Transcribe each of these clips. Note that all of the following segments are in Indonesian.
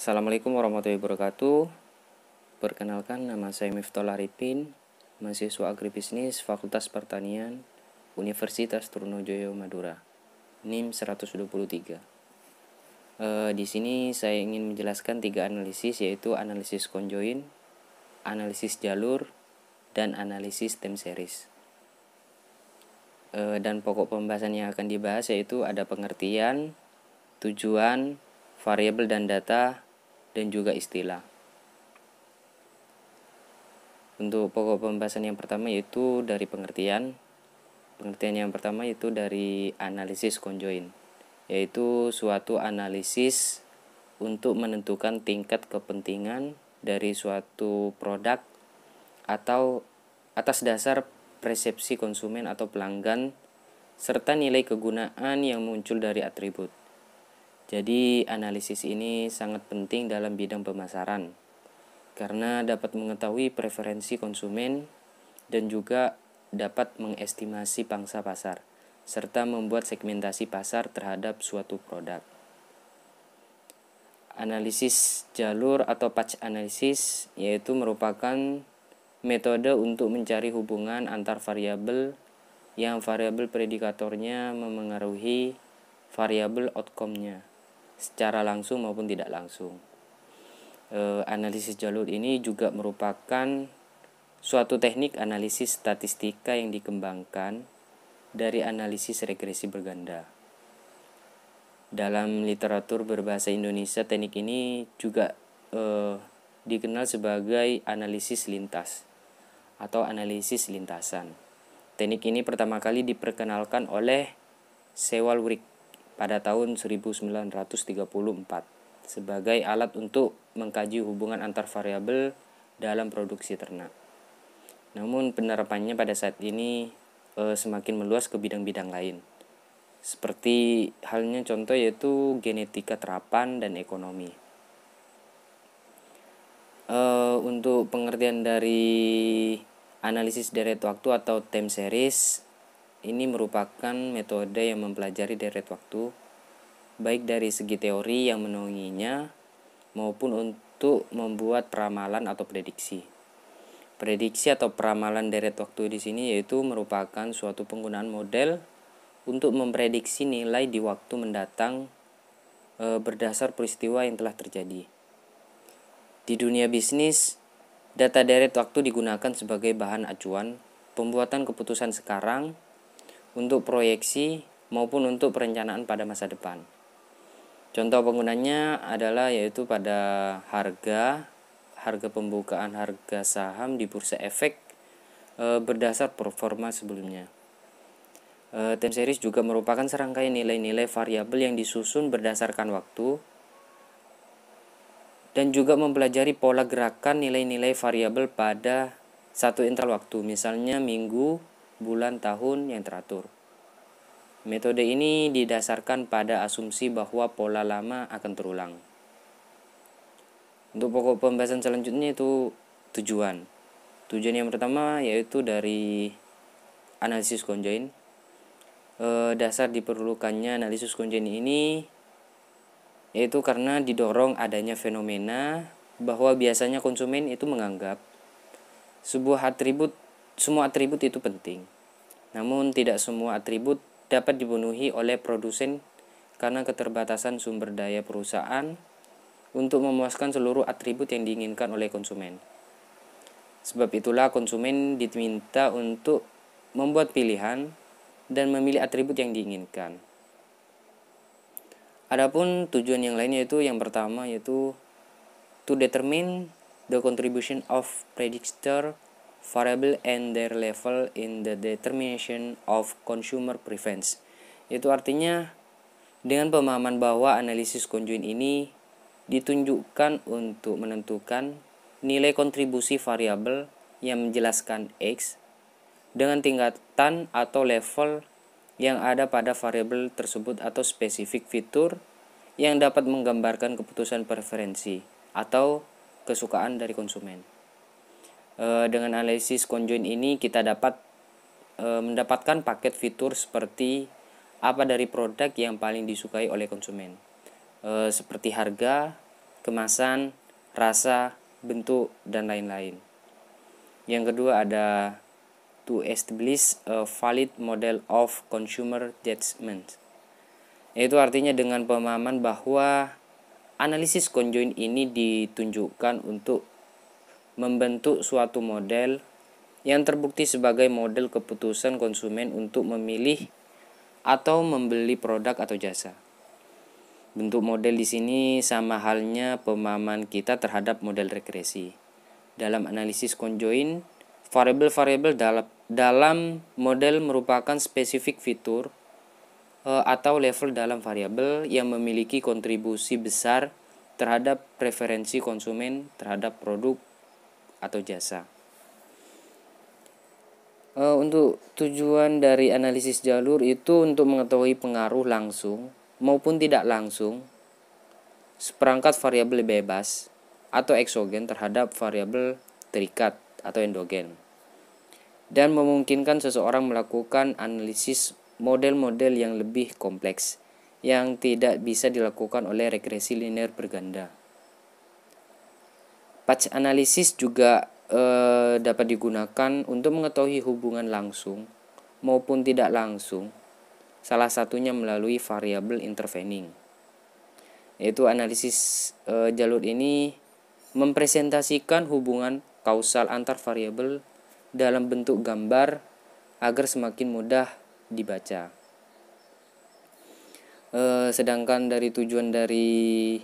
Assalamualaikum warahmatullahi wabarakatuh. Perkenalkan, nama saya Miftahul Arifin, mahasiswa agribisnis Fakultas Pertanian Universitas Trunojoyo Madura, NIM 123. Di sini saya ingin menjelaskan 3 analisis, yaitu analisis conjoint, analisis jalur, dan analisis time series. Dan pokok pembahasan yang akan dibahas yaitu ada pengertian, tujuan, variabel dan data, dan juga istilah. Untuk pokok pembahasan yang pertama yaitu dari pengertian. Pengertian yang pertama yaitu dari analisis conjoint, yaitu suatu analisis untuk menentukan tingkat kepentingan dari suatu produk atau atas dasar persepsi konsumen atau pelanggan serta nilai kegunaan yang muncul dari atribut. Jadi analisis ini sangat penting dalam bidang pemasaran karena dapat mengetahui preferensi konsumen dan juga dapat mengestimasi pangsa pasar serta membuat segmentasi pasar terhadap suatu produk. Analisis jalur atau patch analysis yaitu merupakan metode untuk mencari hubungan antar variabel yang variabel predikatornya memengaruhi variabel outcome-nya secara langsung maupun tidak langsung. Analisis jalur ini juga merupakan suatu teknik analisis statistika yang dikembangkan dari analisis regresi berganda. Dalam literatur berbahasa Indonesia, teknik ini juga dikenal sebagai analisis lintas atau analisis lintasan. Teknik ini pertama kali diperkenalkan oleh Sewall-Wright pada tahun 1934 sebagai alat untuk mengkaji hubungan antar variabel dalam produksi ternak. Namun penerapannya pada saat ini semakin meluas ke bidang-bidang lain. Seperti halnya contoh yaitu genetika terapan dan ekonomi. Untuk pengertian dari analisis deret waktu atau time series, ini merupakan metode yang mempelajari deret waktu, baik dari segi teori yang menaunginya maupun untuk membuat peramalan atau prediksi. Prediksi atau peramalan deret waktu di sini yaitu merupakan suatu penggunaan model untuk memprediksi nilai di waktu mendatang berdasar peristiwa yang telah terjadi. Di dunia bisnis, data deret waktu digunakan sebagai bahan acuan pembuatan keputusan sekarang untuk proyeksi maupun untuk perencanaan pada masa depan. Contoh penggunanya adalah yaitu pada harga pembukaan harga saham di bursa efek berdasar performa sebelumnya. Time series juga merupakan serangkaian nilai-nilai variabel yang disusun berdasarkan waktu dan juga mempelajari pola gerakan nilai-nilai variabel pada satu interval waktu, misalnya minggu, bulan, tahun yang teratur. Metode ini didasarkan pada asumsi bahwa pola lama akan terulang. Untuk pokok pembahasan selanjutnya itu tujuan. Tujuan yang pertama yaitu dari analisis conjoint. Dasar diperlukannya analisis conjoint ini yaitu karena didorong adanya fenomena bahwa biasanya konsumen itu menganggap semua atribut itu penting. Namun tidak semua atribut dapat dipenuhi oleh produsen karena keterbatasan sumber daya perusahaan untuk memuaskan seluruh atribut yang diinginkan oleh konsumen. Sebab itulah konsumen diminta untuk membuat pilihan dan memilih atribut yang diinginkan. Adapun tujuan yang lain yaitu yang pertama yaitu to determine the contribution of predictor variable and their level in the determination of consumer preference. Itu artinya dengan pemahaman bahwa analisis conjoint ini ditunjukkan untuk menentukan nilai kontribusi variabel yang menjelaskan X dengan tingkatan atau level yang ada pada variabel tersebut atau spesifik fitur yang dapat menggambarkan keputusan preferensi atau kesukaan dari konsumen. Dengan analisis conjoint ini kita dapat mendapatkan paket fitur seperti apa dari produk yang paling disukai oleh konsumen, seperti harga, kemasan, rasa, bentuk, dan lain-lain. Yang kedua ada to establish a valid model of consumer judgment. Yaitu artinya dengan pemahaman bahwa analisis conjoint ini ditunjukkan untuk membentuk suatu model yang terbukti sebagai model keputusan konsumen untuk memilih atau membeli produk atau jasa. Bentuk model di sini sama halnya pemahaman kita terhadap model regresi. Dalam analisis conjoint, variabel-variabel dalam model merupakan spesifik fitur atau level dalam variabel yang memiliki kontribusi besar terhadap preferensi konsumen terhadap produk atau jasa. Untuk tujuan dari analisis jalur itu untuk mengetahui pengaruh langsung maupun tidak langsung seperangkat variabel bebas atau eksogen terhadap variabel terikat atau endogen, dan memungkinkan seseorang melakukan analisis model-model yang lebih kompleks yang tidak bisa dilakukan oleh regresi linear berganda. Patch analisis juga dapat digunakan untuk mengetahui hubungan langsung maupun tidak langsung, salah satunya melalui variabel intervening. Yaitu analisis jalur ini mempresentasikan hubungan kausal antar variabel dalam bentuk gambar agar semakin mudah dibaca. Sedangkan dari tujuan dari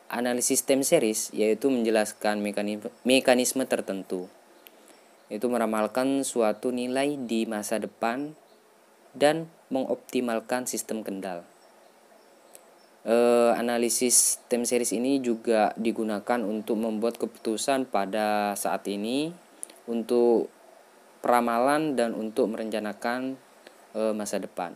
analisis time series yaitu menjelaskan mekanisme tertentu, yaitu meramalkan suatu nilai di masa depan dan mengoptimalkan sistem kendal. Analisis time series ini juga digunakan untuk membuat keputusan pada saat ini, untuk peramalan dan untuk merencanakan masa depan.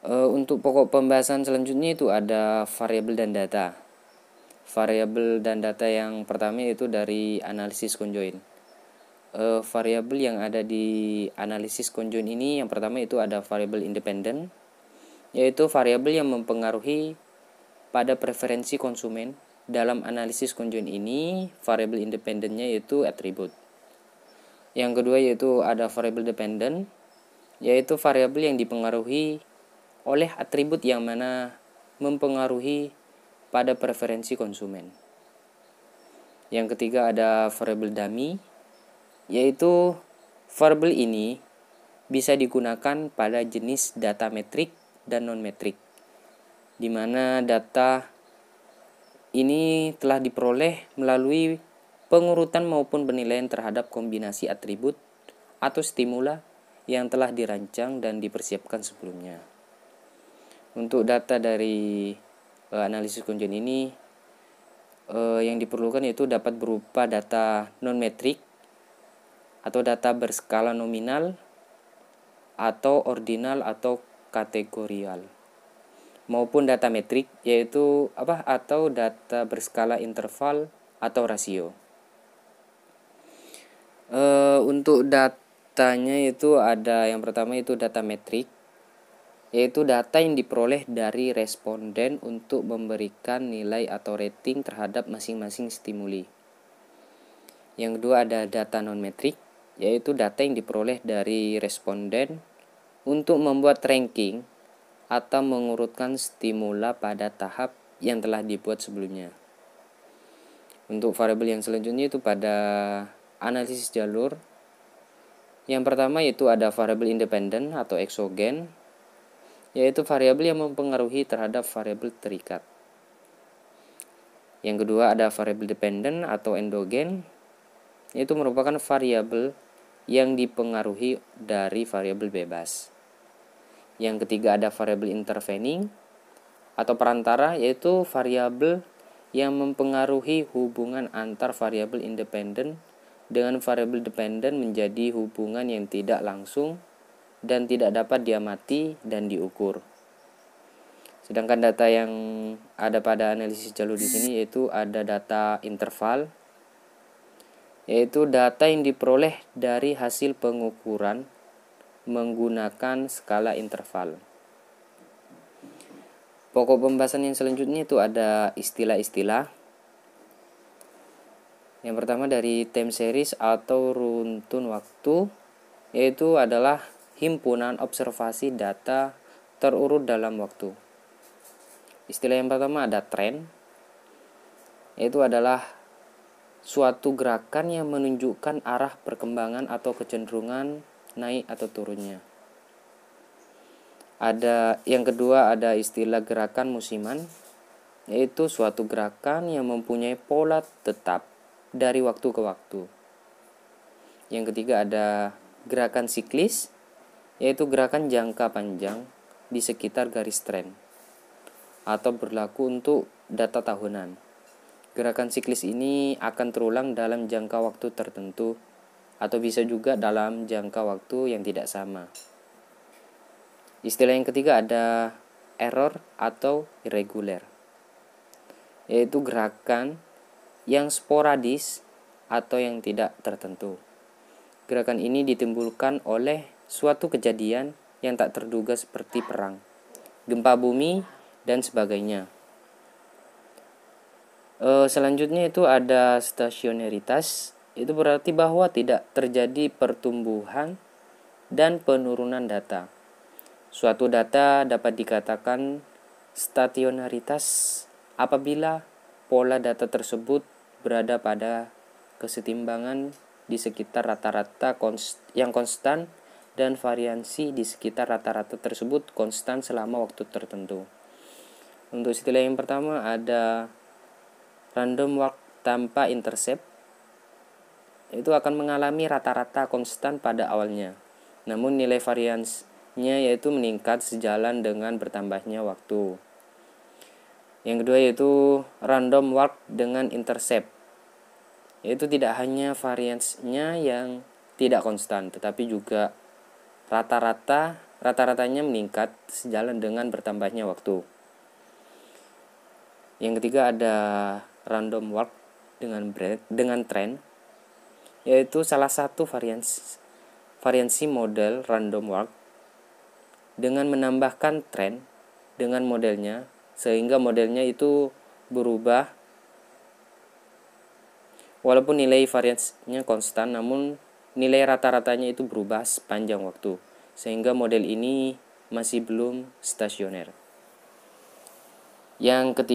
Untuk pokok pembahasan selanjutnya itu ada variabel dan data. Variabel dan data yang pertama itu dari analisis conjoint. Variabel yang ada di analisis conjoint ini yang pertama itu ada variabel independen, yaitu variabel yang mempengaruhi pada preferensi konsumen. Dalam analisis conjoint ini variabel independennya yaitu atribut. Yang kedua yaitu ada variabel dependent, yaitu variabel yang dipengaruhi oleh atribut yang mana mempengaruhi pada preferensi konsumen. Yang ketiga ada variabel dummy, yaitu variabel ini bisa digunakan pada jenis data metrik dan non-metrik, di mana data ini telah diperoleh melalui pengurutan maupun penilaian terhadap kombinasi atribut atau stimula yang telah dirancang dan dipersiapkan sebelumnya. Untuk data dari analisis conjoint ini yang diperlukan yaitu dapat berupa data non-metrik atau data berskala nominal atau ordinal atau kategorial, maupun data metrik yaitu atau data berskala interval atau rasio. Untuk datanya itu ada yang pertama itu data metrik, yaitu data yang diperoleh dari responden untuk memberikan nilai atau rating terhadap masing-masing stimuli. Yang kedua ada data non-metrik, yaitu data yang diperoleh dari responden untuk membuat ranking atau mengurutkan stimula pada tahap yang telah dibuat sebelumnya. Untuk variabel yang selanjutnya itu pada analisis jalur. Yang pertama itu ada variabel independen atau eksogen, yaitu variabel yang mempengaruhi terhadap variabel terikat. Yang kedua ada variabel dependen atau endogen, yaitu merupakan variabel yang dipengaruhi dari variabel bebas. Yang ketiga ada variabel intervening atau perantara, yaitu variabel yang mempengaruhi hubungan antar variabel independen dengan variabel dependen menjadi hubungan yang tidak langsung dan tidak dapat diamati dan diukur. Sedangkan data yang ada pada analisis jalur di sini yaitu ada data interval, yaitu data yang diperoleh dari hasil pengukuran menggunakan skala interval. Pokok pembahasan yang selanjutnya itu ada istilah-istilah. Yang pertama dari time series atau runtun waktu, yaitu adalah himpunan observasi data terurut dalam waktu. Istilah yang pertama ada trend, yaitu adalah suatu gerakan yang menunjukkan arah perkembangan atau kecenderungan naik atau turunnya. Yang kedua ada istilah gerakan musiman, yaitu suatu gerakan yang mempunyai pola tetap dari waktu ke waktu. Yang ketiga ada gerakan siklis, yaitu gerakan jangka panjang di sekitar garis tren atau berlaku untuk data tahunan. Gerakan siklis ini akan terulang dalam jangka waktu tertentu atau bisa juga dalam jangka waktu yang tidak sama. Istilah yang ketiga ada error atau irregular, yaitu gerakan yang sporadis atau yang tidak tertentu. Gerakan ini ditimbulkan oleh suatu kejadian yang tak terduga seperti perang, gempa bumi, dan sebagainya. Selanjutnya itu ada stasionaritas, itu berarti bahwa tidak terjadi pertumbuhan dan penurunan data. Suatu data dapat dikatakan stasionaritas apabila pola data tersebut berada pada kesetimbangan di sekitar rata-rata yang konstan dan variasi di sekitar rata-rata tersebut konstan selama waktu tertentu. Untuk istilah yang pertama ada random walk tanpa intercept, itu akan mengalami rata-rata konstan pada awalnya, namun nilai variansinya yaitu meningkat sejalan dengan bertambahnya waktu. Yang kedua yaitu random walk dengan intercept, yaitu tidak hanya variansinya yang tidak konstan, tetapi juga rata-ratanya meningkat sejalan dengan bertambahnya waktu. Yang ketiga ada random walk dengan trend, yaitu salah satu variansi model random walk dengan menambahkan tren dengan modelnya, sehingga modelnya itu berubah walaupun nilai variansinya konstan, namun nilai rata-ratanya itu berubah sepanjang waktu, sehingga model ini masih belum stasioner. Yang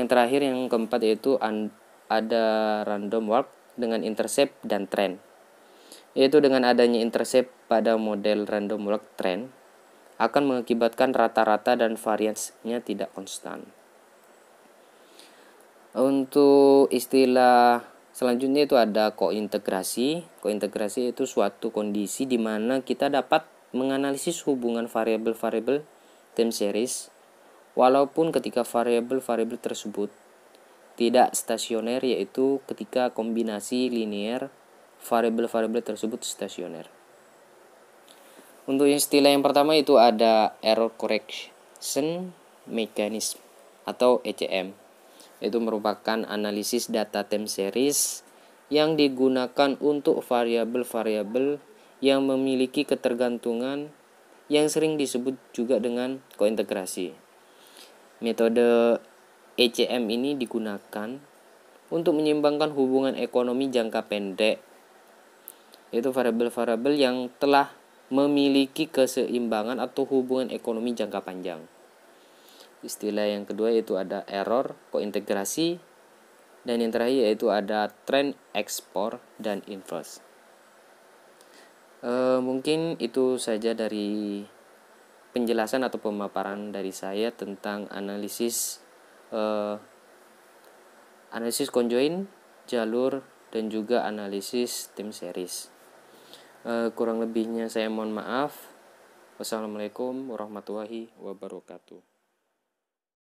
terakhir yang keempat yaitu ada random walk dengan intercept dan trend, yaitu dengan adanya intercept pada model random walk trend akan mengakibatkan rata-rata dan variansinya tidak konstan. Untuk istilah selanjutnya itu ada kointegrasi. Kointegrasi itu suatu kondisi di mana kita dapat menganalisis hubungan variabel-variabel time series walaupun ketika variabel-variabel tersebut tidak stasioner, yaitu ketika kombinasi linear variabel-variabel tersebut stasioner. Untuk istilah yang pertama itu ada error correction mechanism atau ECM. Itu merupakan analisis data time series yang digunakan untuk variabel-variabel yang memiliki ketergantungan yang sering disebut juga dengan kointegrasi. Metode ECM ini digunakan untuk menyeimbangkan hubungan ekonomi jangka pendek, yaitu variabel-variabel yang telah memiliki keseimbangan atau hubungan ekonomi jangka panjang. Istilah yang kedua yaitu ada error kointegrasi, dan yang terakhir yaitu ada trend ekspor dan inverse. Mungkin itu saja dari penjelasan atau pemaparan dari saya tentang analisis conjoint, jalur, dan juga analisis time series. Kurang lebihnya saya mohon maaf. Wassalamualaikum warahmatullahi wabarakatuh.